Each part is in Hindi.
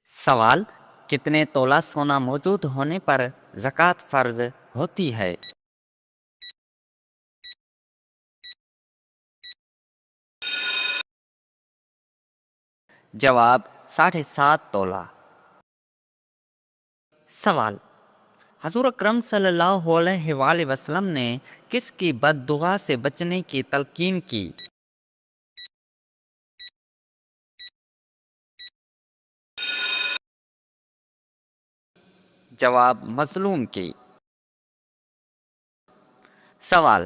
सवाल: कितने तोला सोना मौजूद होने पर ज़कात फ़र्ज होती है? जवाब: 7.5 तोला। सवाल: हज़ूर अकरम सल्लल्लाहु अलैहि वसल्लम ने किसकी बद्दुआ से बचने की तलकीन की? जवाब: मज़लूम की। सवाल: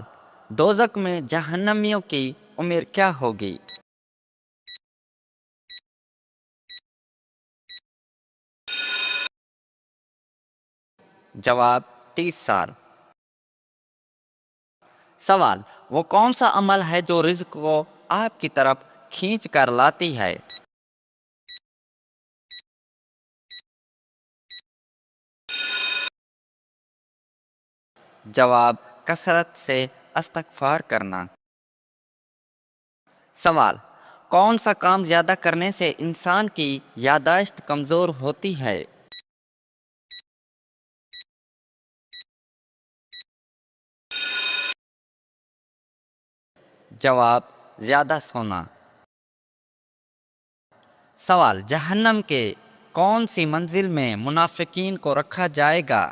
दोज़ख में जहन्नमियों की उम्र क्या होगी? जवाब: 30 साल। सवाल: वो कौन सा अमल है जो रिज़्क को आपकी तरफ खींच कर लाती है? जवाब: कसरत से इस्तग़फ़ार करना। सवाल: कौन सा काम ज़्यादा करने से इंसान की याददाश्त कमज़ोर होती है? जवाब: ज़्यादा सोना। सवाल: जहन्नम के कौन सी मंजिल में मुनाफिकीन को रखा जाएगा?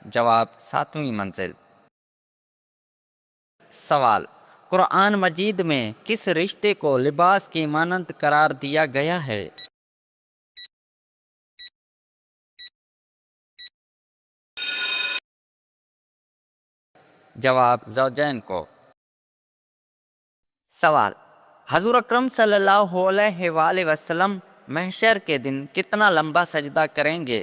जवाब: 7वीं मंजिल। सवाल: कुरान मजीद में किस रिश्ते को लिबास की मानंद करार दिया गया है? जवाब: ज़ौजैन को। सवाल: हज़ूर अकरम सल्लल्लाहु अलैहि वसल्लम महशर के दिन कितना लंबा सजदा करेंगे?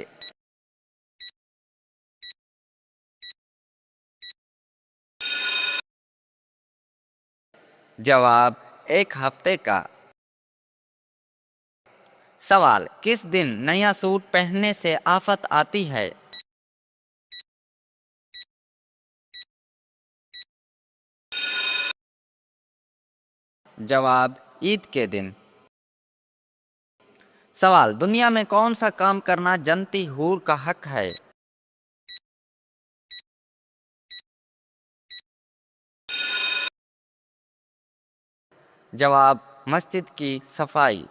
जवाब: 1 हफ्ते का। सवाल: किस दिन नया सूट पहनने से आफत आती है? जवाब: ईद के दिन। सवाल: दुनिया में कौन सा काम करना जन्नती हूर का हक है? जवाब: मस्जिद की सफाई।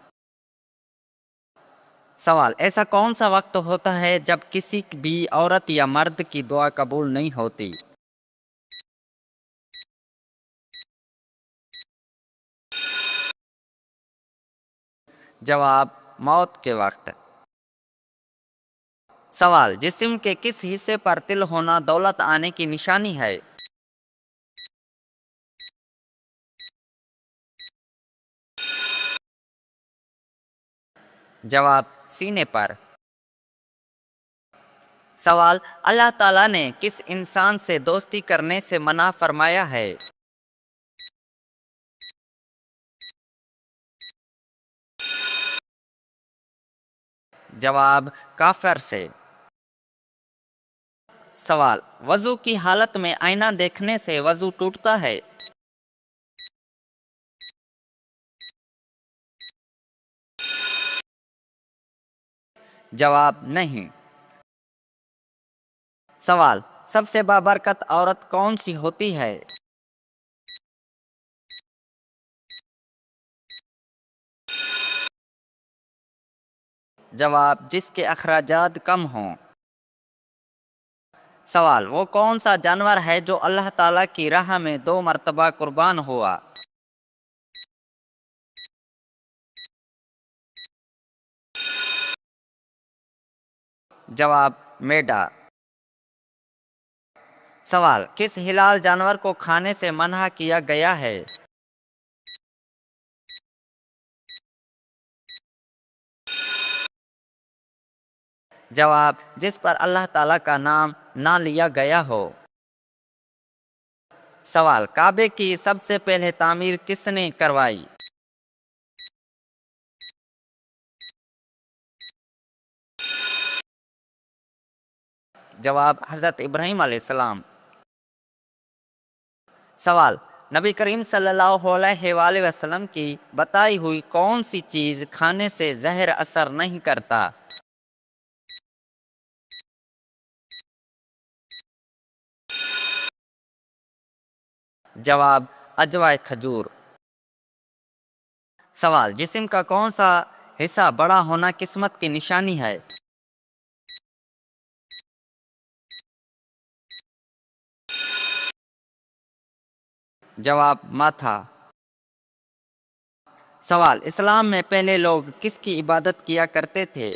सवाल: ऐसा कौन सा वक्त होता है जब किसी भी औरत या मर्द की दुआ कबूल नहीं होती? जवाब: मौत के वक्त। सवाल: जिस्म के किस हिस्से पर तिल होना दौलत आने की निशानी है? जवाब: सीने पर। सवाल: अल्लाह ताला ने किस इंसान से दोस्ती करने से मना फरमाया है? जवाब: काफिर से। सवाल: वजू की हालत में आईना देखने से वजू टूटता है? जवाब: नहीं। सवाल: सबसे बाबरकत औरत कौन सी होती है? जवाब: जिसके अखराजात कम हों। सवाल: वो कौन सा जानवर है जो अल्लाह ताला की राह में 2 मरतबा कुर्बान हुआ? जवाब: मेढा। सवाल: किस हिलाल जानवर को खाने से मना किया गया है? जवाब: जिस पर अल्लाह ताला का नाम ना लिया गया हो। सवाल: काबे की सबसे पहले तामीर किसने करवाई? जवाब: हज़रत इब्राहीम अलैहिस्सलाम। सवाल: नबी करीम सल्लल्लाहु अलैहि वसल्लम की बताई हुई कौन सी चीज खाने से जहर असर नहीं करता? जवाब, अजवाय खजूर। सवाल, जिस्म का कौन सा हिस्सा बड़ा होना किस्मत की निशानी है? जवाब, माथा। सवाल, इस्लाम में पहले लोग किसकी इबादत किया करते थे?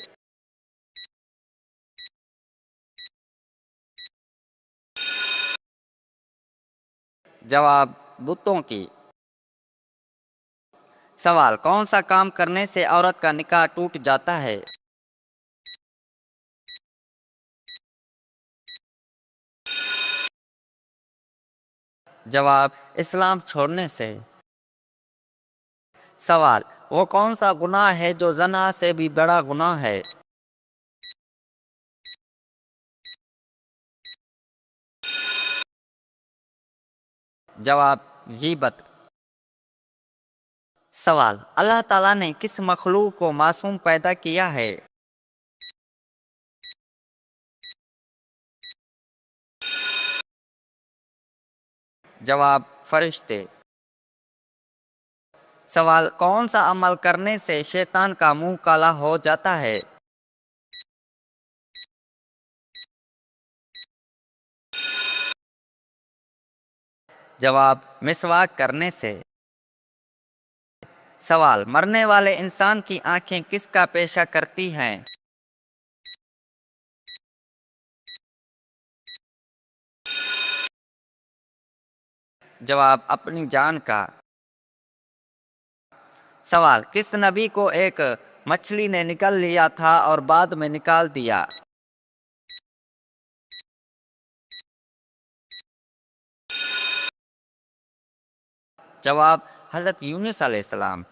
जवाब, बुतों की। सवाल, कौन सा काम करने से औरत का निकाह टूट जाता है? जवाब, इस्लाम छोड़ने से। सवाल, वो कौन सा गुनाह है जो जना से भी बड़ा गुनाह है? जवाब, गीबत। सवाल, अल्लाह ताला ने किस मखलूक को मासूम पैदा किया है? जवाब, फरिश्ते। सवाल, कौन सा अमल करने से शैतान का मुंह काला हो जाता है? जवाब, मिसवाक करने से। सवाल, मरने वाले इंसान की आंखें किसका पेशा करती हैं? जवाब, अपनी जान का। सवाल, किस नबी को एक मछली ने निकल लिया था और बाद में निकाल दिया? जवाब, हजरत यूनुस अलैहिस्सलाम।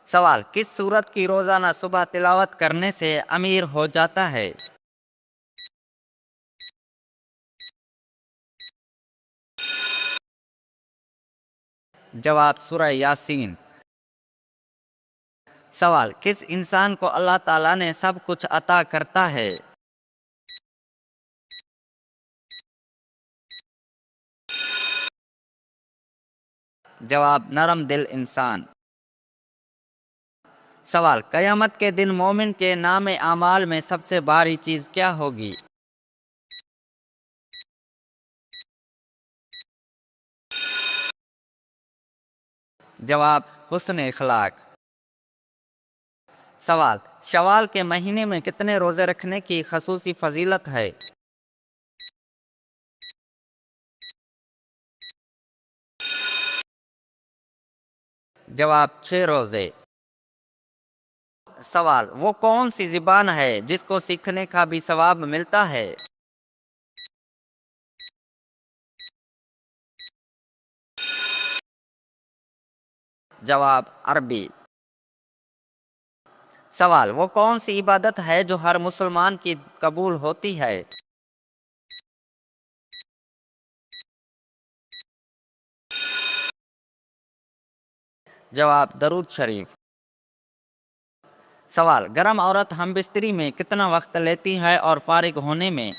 सवाल, किस सूरत की रोजाना सुबह तिलावत करने से अमीर हो जाता है? जवाब, सूरह यासीन। सवाल, किस इंसान को अल्लाह ताला ने सब कुछ अता करता है? जवाब, नरम दिल इंसान। सवाल, कयामत के दिन मोमिन के नामे आमाल में सबसे भारी चीज क्या होगी? जवाब, हुस्न इखलाक। सवाल, शवाल के महीने में कितने रोजे रखने की खसूसी फजीलत है? जवाब, 6 रोजे। सवाल, वो कौन सी जिबान है जिसको सीखने का भी सवाब मिलता है? जवाब, अरबी। सवाल, वो कौन सी इबादत है जो हर मुसलमान की कबूल होती है? जवाब, दरूद शरीफ। सवाल, गर्म औरत हम बिस्तरी में कितना वक्त लेती है और फारिग होने में?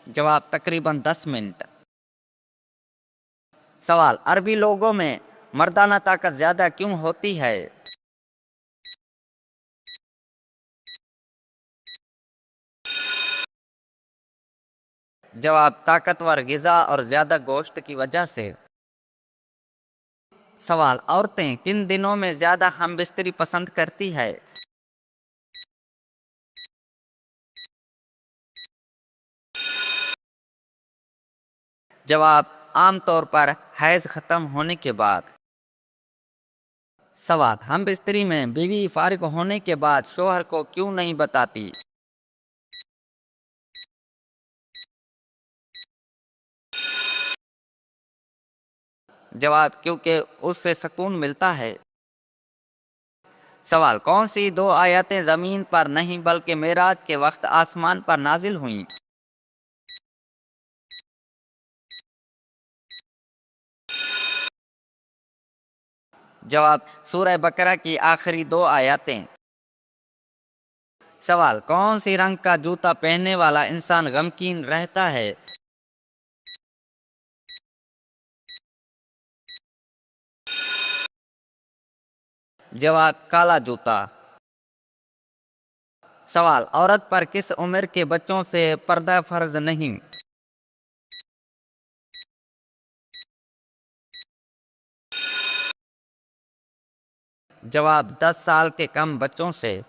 जवाब, तकरीबन 10 मिनट। सवाल, अरबी लोगों में मर्दाना ताकत ज्यादा क्यों होती है? जवाब, ताकतवर गिजा और ज्यादा गोश्त की वजह से। सवाल, औरतें किन दिनों में ज्यादा हम बिस्तरी पसंद करती है? जवाब, आमतौर पर हैज खत्म होने के बाद। सवाल, हम बिस्तरी में बीवी फारिग होने के बाद शोहर को क्यों नहीं बताती? जवाब, क्योंकि उससे सुकून मिलता है। सवाल, कौन सी दो आयतें ज़मीन पर नहीं बल्कि मेराज के वक्त आसमान पर नाजिल हुईं? जवाब, सूरह बकरा की आखिरी दो आयतें। सवाल, कौन सी रंग का जूता पहनने वाला इंसान गमकीन रहता है? जवाब, काला जूता। सवाल, औरत पर किस उम्र के बच्चों से पर्दा फर्ज नहीं? जवाब, 10 साल के कम बच्चों से।